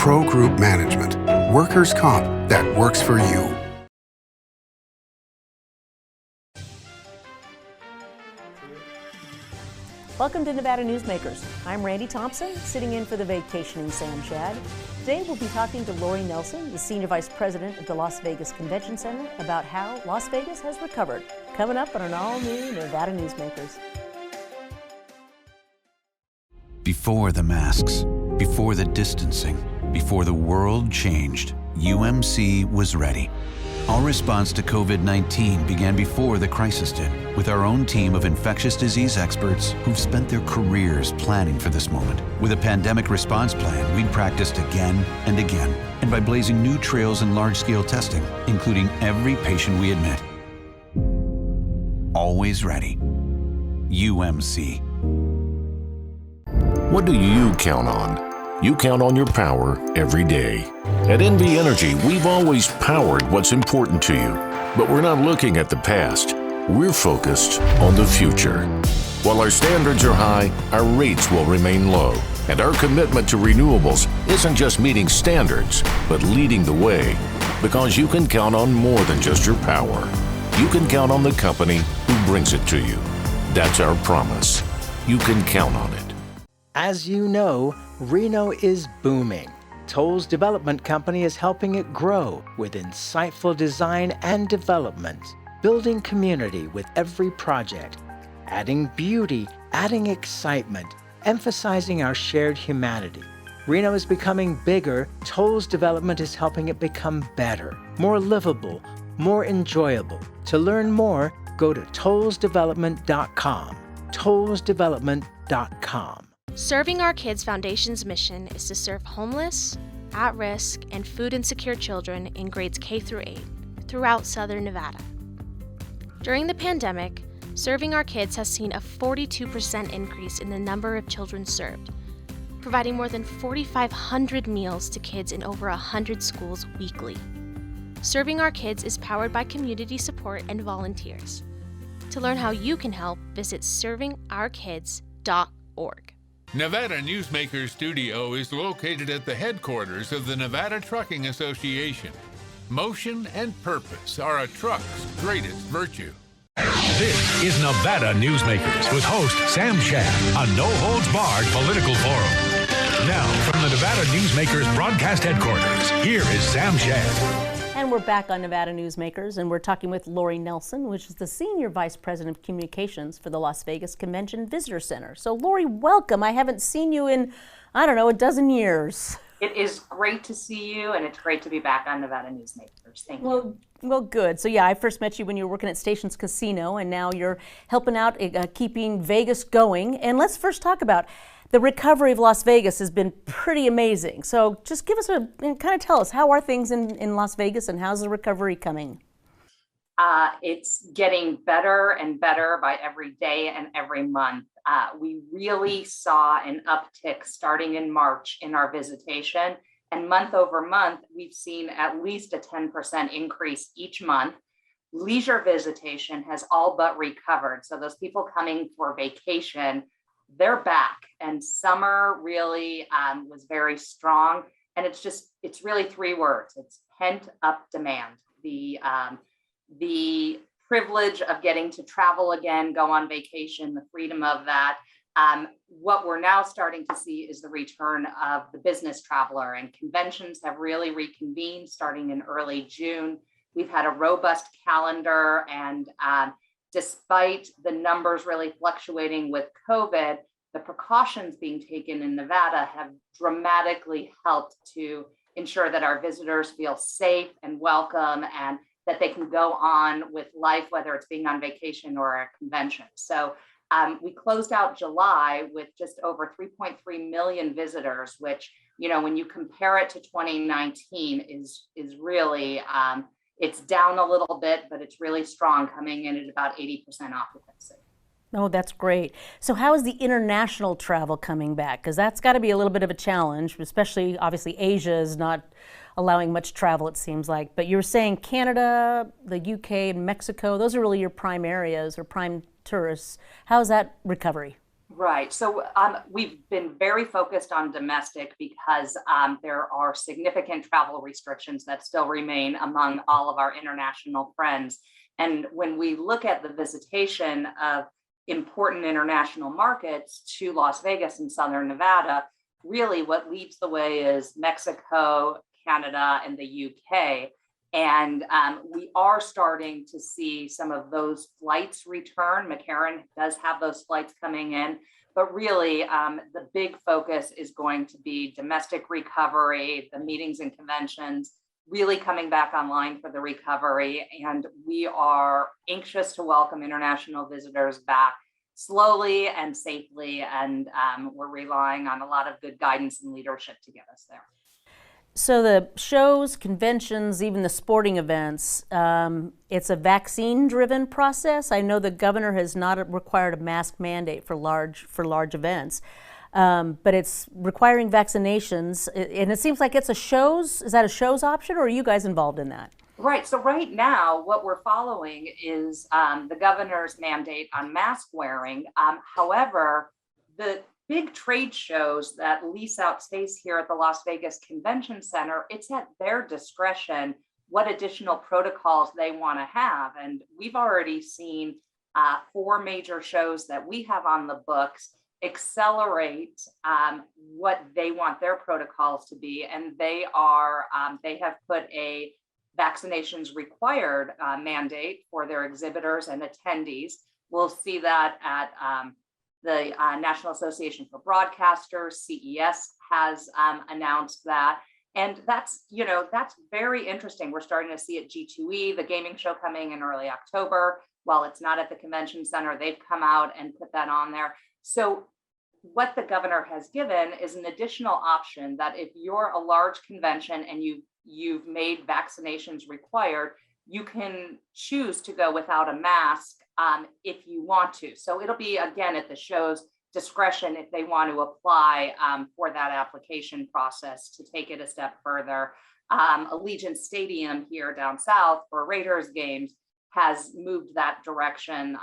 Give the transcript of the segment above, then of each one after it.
Pro Group Management. Workers' comp that works for you. Welcome to Nevada Newsmakers. I'm Randi Thompson, sitting in for the vacationing Sam Shad. Today we'll be talking to Lori Nelson, the Senior Vice President at the Las Vegas Convention Center, about how Las Vegas has recovered. Coming up on an all-new Nevada Newsmakers. Before the masks, before the distancing, before the world changed, UMC was ready. Our response to COVID-19 began before the crisis did, with our own team of infectious disease experts who've spent their careers planning for this moment. With a pandemic response plan, we'd practiced again and again, and by blazing new trails in large-scale testing, including every patient we admit. Always ready. UMC. What do you count on? You count on your power every day. At NV Energy, we've always powered what's important to you. But we're not looking at the past. We're focused on the future. While our standards are high, our rates will remain low. And our commitment to renewables isn't just meeting standards, but leading the way. Because you can count on more than just your power. You can count on the company who brings it to you. That's our promise. You can count on it. As you know, Reno is booming. Toll's development company is helping it grow with insightful design and development, building community with every project, adding beauty, adding excitement, emphasizing our shared humanity. Reno is becoming bigger. Toll's development is helping it become better, more livable, more enjoyable. To learn more, go to tollsdevelopment.com. tollsdevelopment.com. Serving Our Kids Foundation's mission is to serve homeless, at-risk, and food insecure children in grades K through 8 throughout Southern Nevada. During the pandemic, Serving Our Kids has seen a 42% increase in the number of children served, providing more than 4,500 meals to kids in over 100 schools weekly. Serving Our Kids is powered by community support and volunteers. To learn how you can help, visit servingourkids.org. Nevada Newsmakers Studio is located at the headquarters of the Nevada Trucking Association. Motion and purpose are a truck's greatest virtue. This is Nevada Newsmakers with host Sam Shad, a no-holds-barred political forum. Now, from the Nevada Newsmakers broadcast headquarters, here is Sam Shad. And we're back on Nevada Newsmakers, and we're talking with Lori Nelson, which is the Senior Vice President of Communications for the Las Vegas Convention Visitor Center. So, Lori, welcome. I haven't seen you in, I don't know, a dozen years. It is great to see you, and it's great to be back on Nevada Newsmakers. Thank you. Well, good. So, yeah, I first met you when you were working at Stations Casino, and now you're helping out keeping Vegas going. And let's first talk about the recovery of Las Vegas has been pretty amazing. So just give us kind of tell us, how are things in Las Vegas and how's the recovery coming? It's getting better and better by every day and every month. We really saw an uptick starting in March in our visitation, and month over month, we've seen at least a 10% increase each month. Leisure visitation has all but recovered. So those people coming for vacation, they're back, and summer really was very strong. And it's really three words. It's pent up demand. The privilege of getting to travel again, go on vacation, the freedom of that. What we're now starting to see is the return of the business traveler, and conventions have really reconvened starting in early June. We've had a robust calendar, and despite the numbers really fluctuating with COVID, the precautions being taken in Nevada have dramatically helped to ensure that our visitors feel safe and welcome, and that they can go on with life, whether it's being on vacation or a convention. So we closed out July with just over 3.3 million visitors, which, you know, when you compare it to 2019 is really, it's down a little bit, but it's really strong, coming in at about 80% occupancy. Oh, that's great. So how is the international travel coming back? Because that's got to be a little bit of a challenge, especially obviously Asia is not allowing much travel, it seems like. But you were saying Canada, the UK, and Mexico, those are really your prime areas or prime tourists. How's that recovery? Right. So we've been very focused on domestic because there are significant travel restrictions that still remain among all of our international friends. And when we look at the visitation of important international markets to Las Vegas and Southern Nevada, really what leads the way is Mexico, Canada, and the UK. And we are starting to see some of those flights return. McCarran does have those flights coming in, but really the big focus is going to be domestic recovery, the meetings and conventions really coming back online for the recovery. And we are anxious to welcome international visitors back slowly and safely. And we're relying on a lot of good guidance and leadership to get us there. So the shows, conventions, even the sporting events, it's a vaccine-driven process. I know the governor has not required a mask mandate for large events, but it's requiring vaccinations, and it seems like it's a shows. Is that a shows option, or are you guys involved in that? Right. So right now, what we're following is the governor's mandate on mask wearing. However, the big trade shows that lease out space here at the Las Vegas Convention Center, it's at their discretion what additional protocols they want to have. And we've already seen 4 major shows that we have on the books accelerate what they want their protocols to be. And they have put a vaccinations required mandate for their exhibitors and attendees. We'll see that at the National Association for Broadcasters, CES, has announced that. And that's very interesting. We're starting to see at G2E, the gaming show coming in early October. While it's not at the convention center, they've come out and put that on there. So what the governor has given is an additional option that if you're a large convention and you've made vaccinations required, you can choose to go without a mask if you want to. So it'll be, again, at the show's discretion if they want to apply for that application process to take it a step further. Allegiant Stadium here down south for Raiders games has moved that direction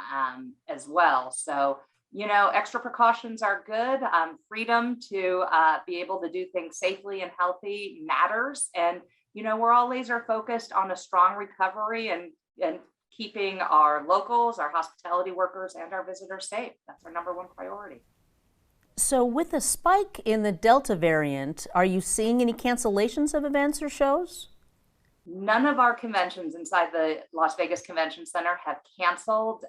as well. So, extra precautions are good. Freedom to be able to do things safely and healthy matters. And, we're all laser focused on a strong recovery and keeping our locals, our hospitality workers, and our visitors safe. That's our number one priority. So with a spike in the Delta variant, are you seeing any cancellations of events or shows? None of our conventions inside the Las Vegas Convention Center have canceled.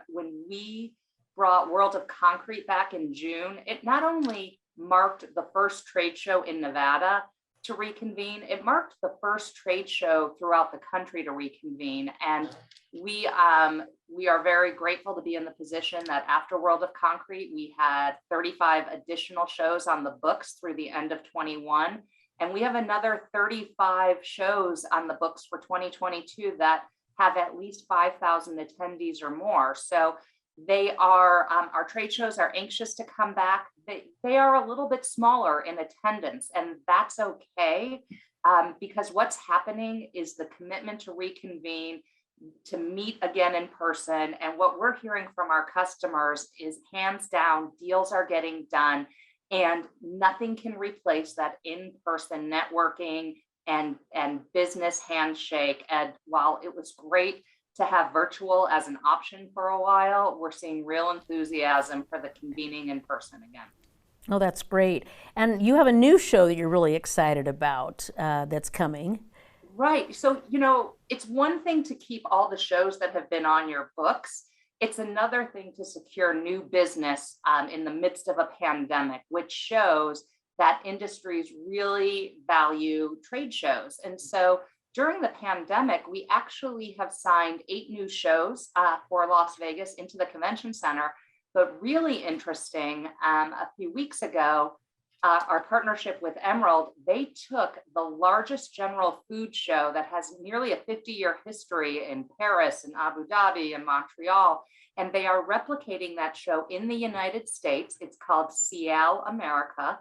When we brought World of Concrete back in June, it not only marked the first trade show in Nevada to reconvene, it marked the first trade show throughout the country to reconvene. And we are very grateful to be in the position that after World of Concrete, we had 35 additional shows on the books through the end of 21. And we have another 35 shows on the books for 2022 that have at least 5,000 attendees or more. So they are, our trade shows are anxious to come back. They are a little bit smaller in attendance, and that's okay, because what's happening is the commitment to reconvene, to meet again in person. And what we're hearing from our customers is hands down, deals are getting done, and nothing can replace that in-person networking and business handshake. And while it was great to have virtual as an option for a while, we're seeing real enthusiasm for the convening in person again. Oh, that's great. And you have a new show that you're really excited about that's coming. Right. So, it's one thing to keep all the shows that have been on your books. It's another thing to secure new business in the midst of a pandemic, which shows that industries really value trade shows. And so during the pandemic, we actually have signed 8 new shows for Las Vegas into the convention center. But really interesting, a few weeks ago, our partnership with Emerald, they took the largest general food show that has nearly a 50-year history in Paris and Abu Dhabi and Montreal, and they are replicating that show in the United States. It's called Ciel America,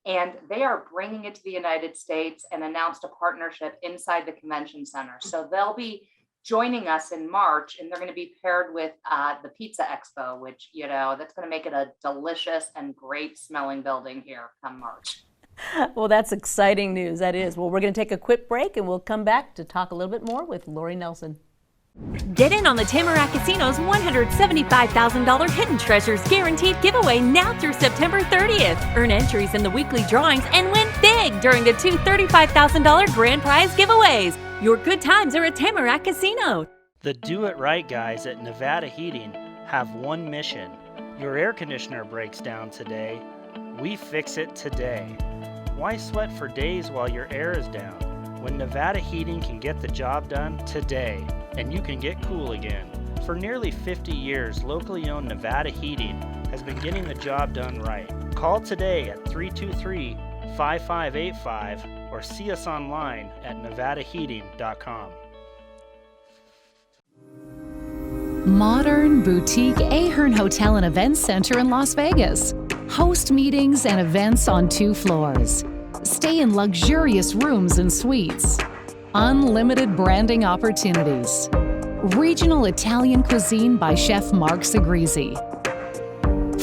and they are bringing it to the United States and announced a partnership inside the convention center. So they'll be joining us in March, and they're going to be paired with the Pizza Expo, which, that's going to make it a delicious and great smelling building here come March. Well, that's exciting news. That is. Well, we're going to take a quick break and we'll come back to talk a little bit more with Lori Nelson. Get in on the Tamarack Casino's $175,000 Hidden Treasures Guaranteed giveaway now through September 30th. Earn entries in the weekly drawings and win big during the two $35,000 grand prize giveaways. Your good times are at Tamarack Casino. The Do It Right guys at Nevada Heating have one mission. Your air conditioner breaks down today. We fix it today. Why sweat for days while your air is down? When Nevada Heating can get the job done today, and you can get cool again. For nearly 50 years, locally owned Nevada Heating has been getting the job done right. Call today at 323-5585 or see us online at nevadaheating.com. Modern boutique Ahern Hotel and Events Center in Las Vegas. Host meetings and events on 2 floors. Stay in luxurious rooms and suites. Unlimited branding opportunities. Regional Italian cuisine by Chef Mark Segrisi.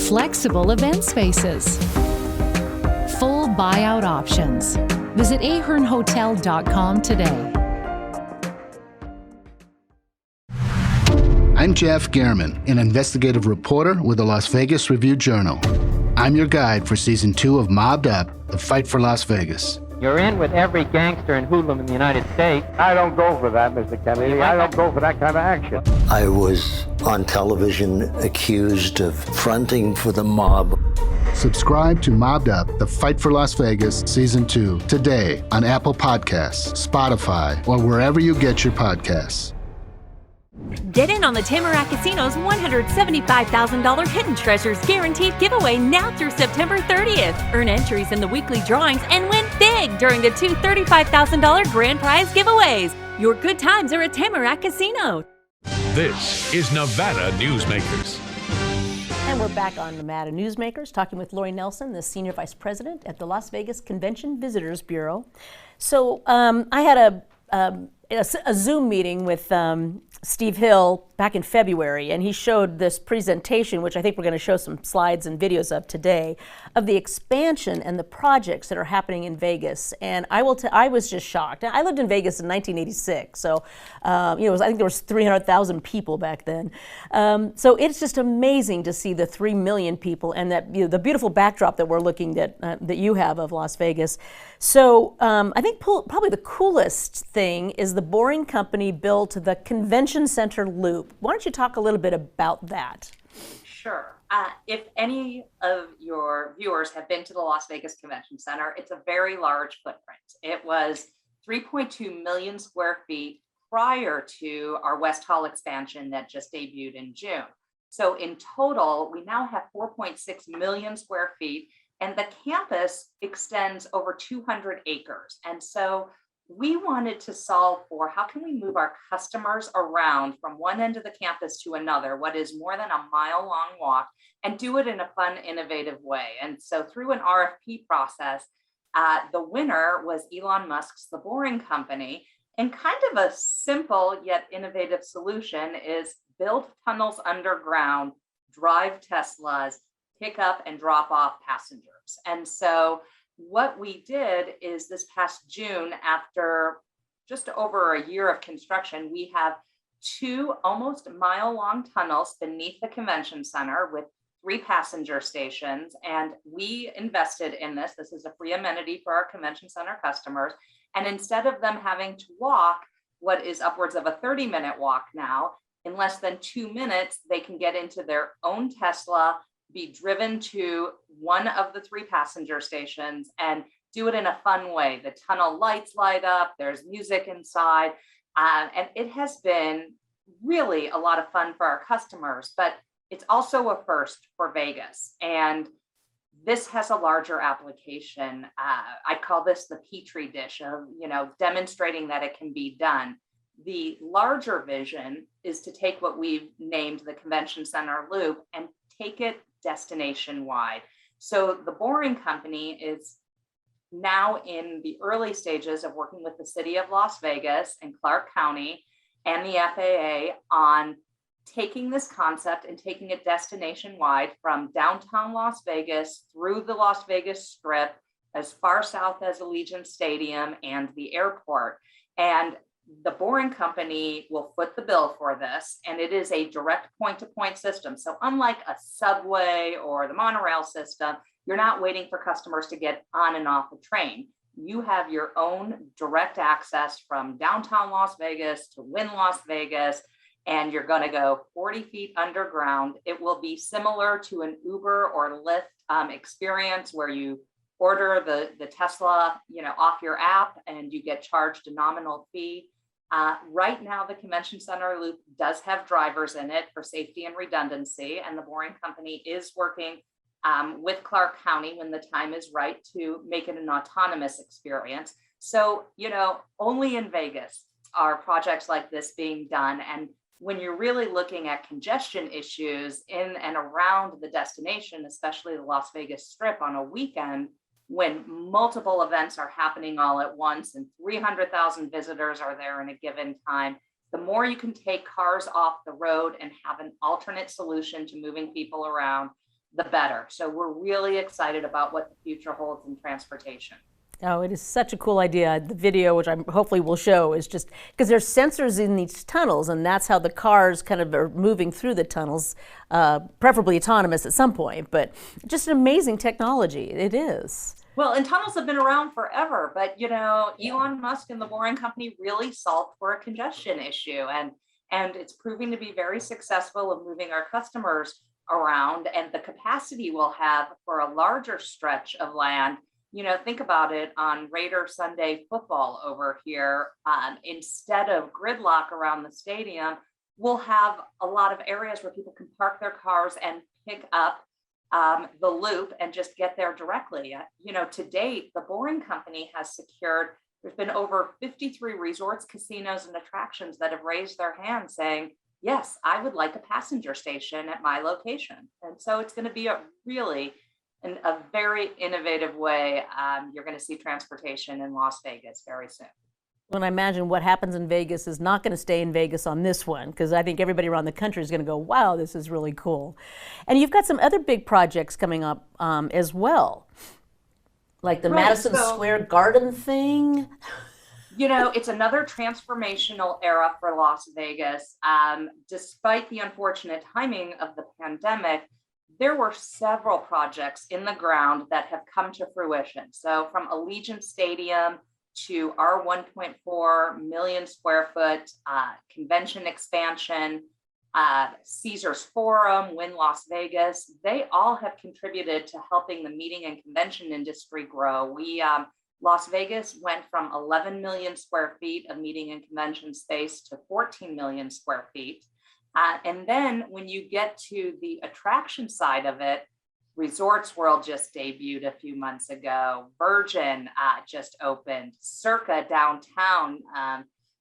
Flexible event spaces. Full buyout options. Visit ahernhotel.com today. I'm Jeff Gehrman, an investigative reporter with the Las Vegas Review-Journal. I'm your guide for Season 2 of Mobbed Up, The Fight for Las Vegas. You're in with every gangster and hoodlum in the United States. I don't go for that, Mr. Kennedy. I don't go for that kind of action. I was on television accused of fronting for the mob. Subscribe to Mobbed Up, The Fight for Las Vegas, Season 2, today on Apple Podcasts, Spotify, or wherever you get your podcasts. Get in on the Tamarack Casino's $175,000 Hidden Treasures Guaranteed giveaway now through September 30th. Earn entries in the weekly drawings and win big during the two $35,000 grand prize giveaways. Your good times are at Tamarack Casino. This is Nevada Newsmakers. And we're back on Nevada Newsmakers, talking with Lori Nelson, the Senior Vice President at the Las Vegas Convention Visitors Bureau. So I had a Zoom meeting with Steve Hill back in February, and he showed this presentation, which I think we're going to show some slides and videos of today, of the expansion and the projects that are happening in Vegas. And I was just shocked. I lived in Vegas in 1986, so I think there was 300,000 people back then. So it's just amazing to see the 3 million people and that the beautiful backdrop that we're looking at that you have of Las Vegas. So I think probably the coolest thing is the Boring Company built the Convention Center Loop. Why don't you talk a little bit about that? Sure. If any of your viewers have been to the Las Vegas Convention Center, it's a very large footprint. It was 3.2 million square feet prior to our West Hall expansion that just debuted in June. So in total, we now have 4.6 million square feet, and the campus extends over 200 acres. And so we wanted to solve for how can we move our customers around from one end of the campus to another, what is more than a mile-long walk, and do it in a fun, innovative way. And so through an RFP process, the winner was Elon Musk's The Boring Company. And kind of a simple yet innovative solution is build tunnels underground, drive Teslas, pick up and drop off passengers. And so what we did is this past June, after just over a year of construction, we have 2 almost mile-long tunnels beneath the convention center with 3 passenger stations. And we invested in this. This is a free amenity for our convention center customers. And instead of them having to walk what is upwards of a 30-minute walk now, in less than 2 minutes, they can get into their own Tesla, be driven to one of the 3 passenger stations, and do it in a fun way. The tunnel lights light up, there's music inside, and it has been really a lot of fun for our customers, but it's also a first for Vegas. And this has a larger application. I call this the Petri dish of, demonstrating that it can be done. The larger vision is to take what we've named the Convention Center Loop and take it destination wide. So the Boring Company is now in the early stages of working with the city of Las Vegas and Clark County and the FAA on taking this concept and taking it destination-wide from downtown Las Vegas through the Las Vegas Strip, as far south as Allegiant Stadium and the airport. And the Boring Company will foot the bill for this, and it is a direct point-to-point system. So unlike a subway or the monorail system, you're not waiting for customers to get on and off a train. You have your own direct access from downtown Las Vegas to Wynn Las Vegas, and you're going to go 40 feet underground. It will be similar to an Uber or Lyft experience where you order the Tesla, off your app and you get charged a nominal fee. Right now, the Convention Center Loop does have drivers in it for safety and redundancy, and the Boring Company is working with Clark County when the time is right to make it an autonomous experience. So, only in Vegas are projects like this being done. And when you're really looking at congestion issues in and around the destination, especially the Las Vegas Strip on a weekend, when multiple events are happening all at once and 300,000 visitors are there in a given time, the more you can take cars off the road and have an alternate solution to moving people around, the better. So we're really excited about what the future holds in transportation. Oh, it is such a cool idea. The video, which I hopefully will show, is just because there's sensors in these tunnels, and that's how the cars kind of are moving through the tunnels, preferably autonomous at some point, but just an amazing technology. It is. Well, and tunnels have been around forever, but Elon Musk and the Boring Company really solved for a congestion issue, and it's proving to be very successful of moving our customers around, and the capacity we'll have for a larger stretch of land. Think about it on Raider Sunday football over here. Instead of gridlock around the stadium, we'll have a lot of areas where people can park their cars and pick up the loop and just get there directly. To date, the Boring Company has secured, there's been over 53 resorts, casinos, and attractions that have raised their hand saying, yes, I would like a passenger station at my location. And so it's going to be a very innovative way. You're going to see transportation in Las Vegas very soon. Well, I imagine what happens in Vegas is not going to stay in Vegas on this one, because I think everybody around the country is going to go, wow, this is really cool. And you've got some other big projects coming up as well, like the Madison Square Garden thing. It's another transformational era for Las Vegas. Despite the unfortunate timing of the pandemic, there were several projects in the ground that have come to fruition. So from Allegiant Stadium to our 1.4 million square foot convention expansion, Caesars Forum, Wynn Las Vegas, they all have contributed to helping the meeting and convention industry grow. Las Vegas went from 11 million square feet of meeting and convention space to 14 million square feet. And then when you get to the attraction side of it, Resorts World just debuted a few months ago. Virgin just opened. Circa downtown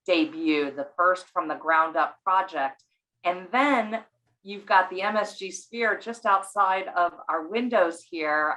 debuted, the first from the ground up project. And then you've got the MSG Sphere just outside of our windows here.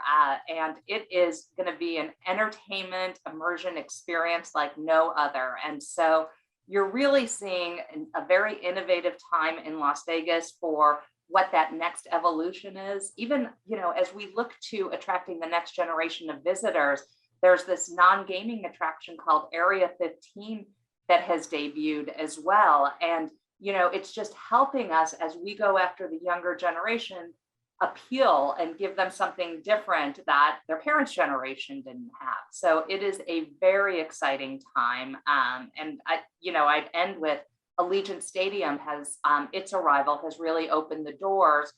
And it is going to be an entertainment immersion experience like no other. And so you're really seeing a very innovative time in Las Vegas for what that next evolution is. Even, as we look to attracting the next generation of visitors, there's this non-gaming attraction called Area 15 that has debuted as well. And, it's just helping us as we go after the younger generation appeal and give them something different that their parents' generation didn't have. So it is a very exciting time. And I'd end with Allegiant Stadium has, its arrival has really opened the doors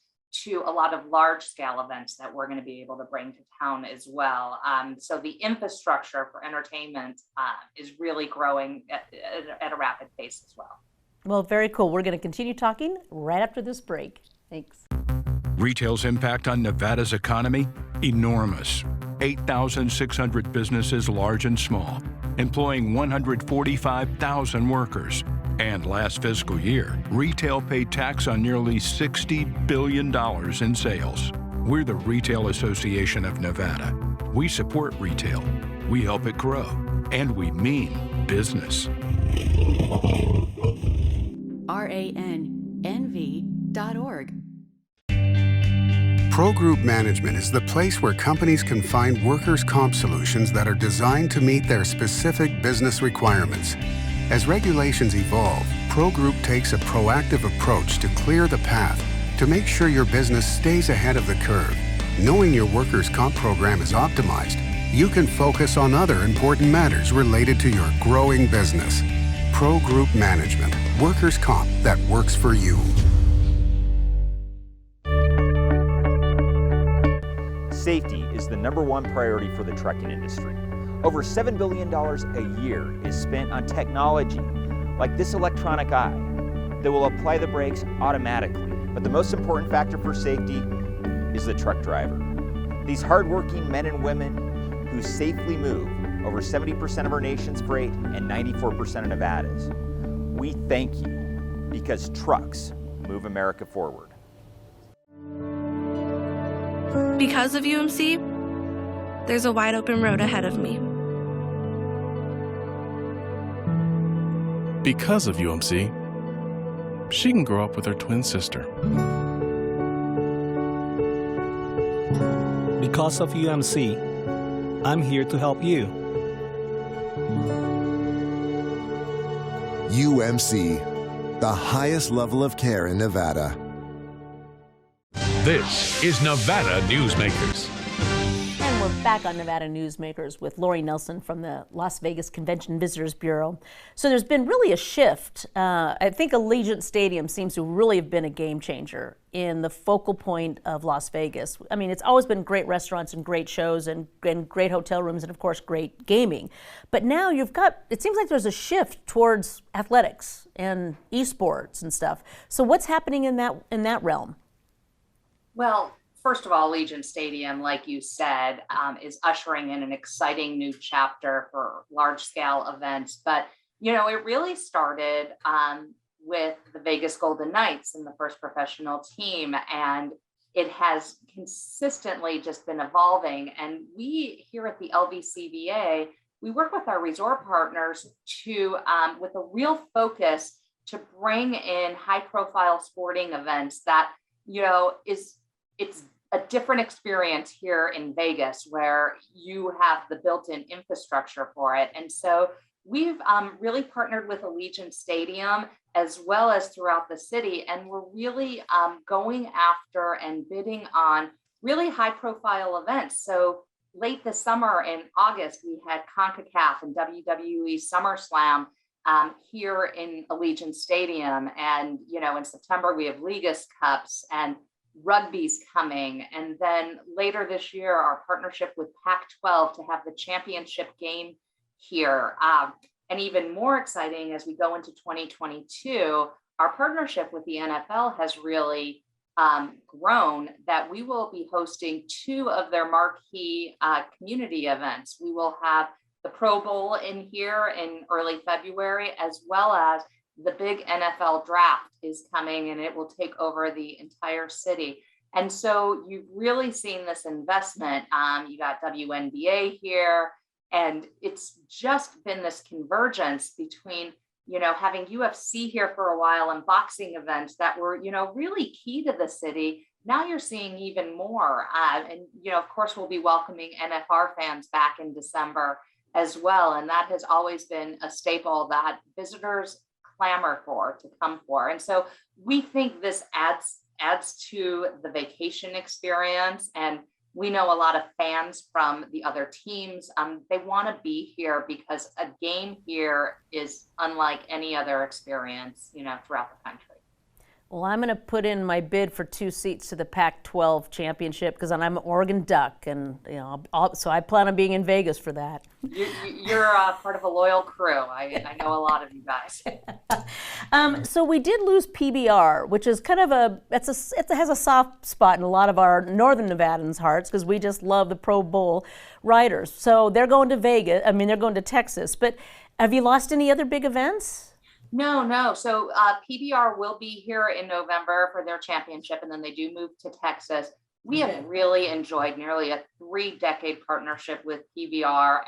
to a lot of large scale events that we're going to be able to bring to town as well. So the infrastructure for entertainment is really growing at a rapid pace as well. Well, very cool. We're going to continue talking right after this break. Thanks. Retail's impact on Nevada's economy? Enormous. 8,600 businesses, large and small, employing 145,000 workers. And last fiscal year, retail paid tax on nearly $60 billion in sales. We're the Retail Association of Nevada. We support retail, we help it grow, and we mean business. ranv.org. Pro Group Management is the place where companies can find workers' comp solutions that are designed to meet their specific business requirements. As regulations evolve, Pro Group takes a proactive approach to clear the path to make sure your business stays ahead of the curve. Knowing your workers' comp program is optimized, you can focus on other important matters related to your growing business. Pro Group Management, workers' comp that works for you. Safety is the #1 priority for the trucking industry. Over $7 billion a year is spent on technology like this electronic eye that will apply the brakes automatically. But the most important factor for safety is the truck driver. These hardworking men and women who safely move over 70% of our nation's freight and 94% of Nevada's. We thank you because trucks move America forward. Because of UMC, there's a wide open road ahead of me. Because of UMC, she can grow up with her twin sister. Because of UMC, I'm here to help you. UMC, the highest level of care in Nevada. This is Nevada Newsmakers. And we're back on Nevada Newsmakers with Lori Nelson from the Las Vegas Convention Visitors Bureau. So there's been really a shift. I think Allegiant Stadium seems to really have been a game changer in the focal point of Las Vegas. I mean, it's always been great restaurants and great shows and great hotel rooms and, of course, great gaming. But now it seems like there's a shift towards athletics and esports and stuff. So what's happening in that realm? Well, first of all, Allegiant Stadium, like you said, is ushering in an exciting new chapter for large-scale events. But, it really started with the Vegas Golden Knights and the first professional team, and it has consistently just been evolving. And we here at the LVCVA, we work with our resort partners to, with a real focus to bring in high-profile sporting events that, it's a different experience here in Vegas where you have the built-in infrastructure for it. And so we've really partnered with Allegiant Stadium as well as throughout the city. And we're really going after and bidding on really high-profile events. So late this summer in August, we had CONCACAF and WWE SummerSlam here in Allegiant Stadium. And, in September, we have Ligas Cups and rugby's coming. And then later this year, our partnership with Pac-12 to have the championship game here. And even more exciting as we go into 2022, our partnership with the NFL has really grown that we will be hosting 2 of their marquee community events. We will have the Pro Bowl in here in early February, as well as the big NFL draft is coming, and it will take over the entire city. And so you've really seen this investment. You got WNBA here, and it's just been this convergence between, having UFC here for a while and boxing events that were, really key to the city. Now you're seeing even more. And, of course, we'll be welcoming NFR fans back in December as well. And that has always been a staple that visitors clamor to come for. And so we think this adds to the vacation experience. And we know a lot of fans from the other teams, they want to be here because a game here is unlike any other experience, throughout the country. Well, I'm going to put in my bid for 2 seats to the Pac-12 championship because I'm an Oregon Duck, and so I plan on being in Vegas for that. You're part of a loyal crew. I know a lot of you guys. So we did lose PBR, which is kind of it has a soft spot in a lot of our Northern Nevadans' hearts because we just love the Pro Bowl riders. So they're going to Vegas. I mean, they're going to Texas. But have you lost any other big events? No. So PBR will be here in November for their championship, and then they do move to Texas. We have really enjoyed nearly a 3-decade partnership with PBR,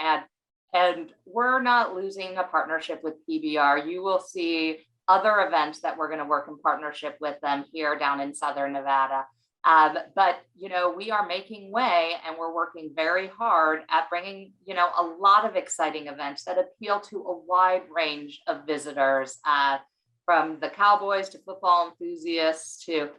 and we're not losing a partnership with PBR. You will see other events that we're going to work in partnership with them here down in Southern Nevada. But, we are making way, and we're working very hard at bringing, a lot of exciting events that appeal to a wide range of visitors, from the Cowboys to football enthusiasts to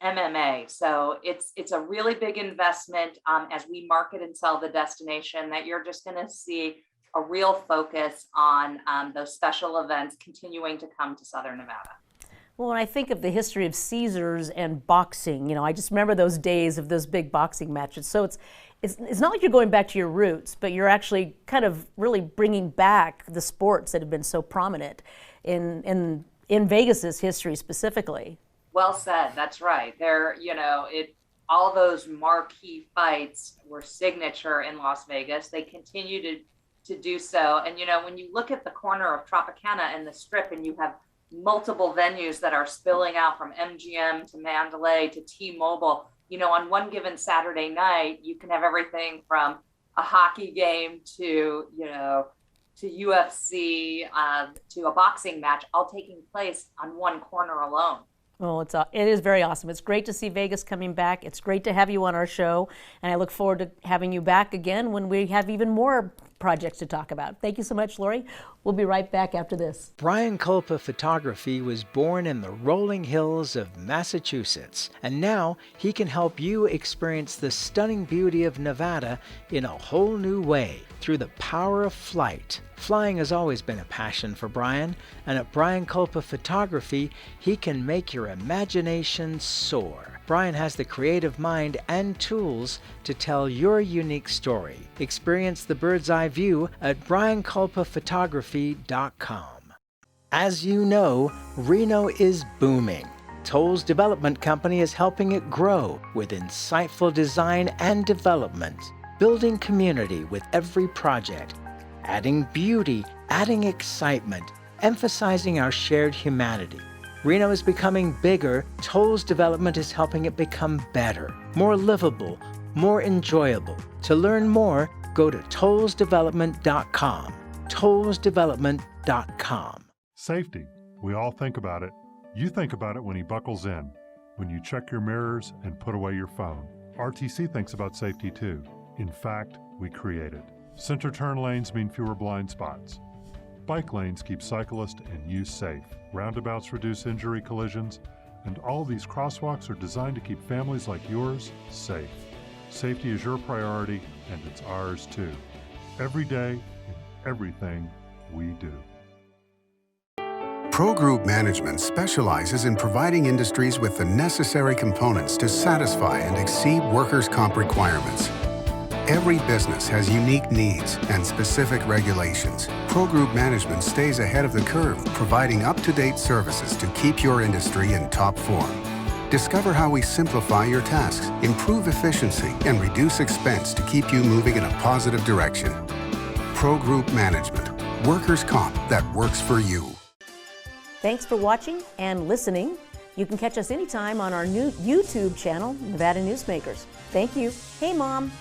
MMA. So it's a really big investment as we market and sell the destination, that you're just going to see a real focus on those special events continuing to come to Southern Nevada. Well, when I think of the history of Caesars and boxing, I just remember those days of those big boxing matches. So it's not like you're going back to your roots, but you're actually kind of really bringing back the sports that have been so prominent in Vegas's history specifically. Well said. That's right. All those marquee fights were signature in Las Vegas. They continue to do so. And, when you look at the corner of Tropicana and the Strip, and you have multiple venues that are spilling out from MGM to Mandalay to T-Mobile, on one given Saturday night, you can have everything from a hockey game to UFC, to a boxing match, all taking place on one corner alone. Well, it is very awesome. It's great to see Vegas coming back. It's great to have you on our show, and I look forward to having you back again when we have even more projects to talk about. Thank you so much, Lori. We'll be right back after this. Brian Culpa Photography was born in the rolling hills of Massachusetts, and now he can help you experience the stunning beauty of Nevada in a whole new way through the power of flight. Flying has always been a passion for Brian, and at Brian Culpa Photography, he can make your imagination soar. Brian has the creative mind and tools to tell your unique story. Experience the bird's eye view at brianculpaphotography.com. As you know, Reno is booming. Toll's development company is helping it grow with insightful design and development, building community with every project, adding beauty, adding excitement, emphasizing our shared humanity. Reno is becoming bigger. Toll's development is helping it become better, more livable, more enjoyable. To learn more, go to tollsdevelopment.com. tollsdevelopment.com. Safety. We all think about it. You think about it when he buckles in, when you check your mirrors and put away your phone. RTC thinks about safety too. In fact, we create it. Center turn lanes mean fewer blind spots. Bike lanes keep cyclists and you safe. Roundabouts reduce injury collisions, and all these crosswalks are designed to keep families like yours safe. Safety is your priority, and it's ours too. Every day, in everything we do. Pro Group Management specializes in providing industries with the necessary components to satisfy and exceed workers' comp requirements. Every business has unique needs and specific regulations. Pro Group Management stays ahead of the curve, providing up-to-date services to keep your industry in top form. Discover how we simplify your tasks, improve efficiency, and reduce expense to keep you moving in a positive direction. Pro Group Management, workers' comp that works for you. Thanks for watching and listening. You can catch us anytime on our new YouTube channel, Nevada Newsmakers. Thank you. Hey, Mom.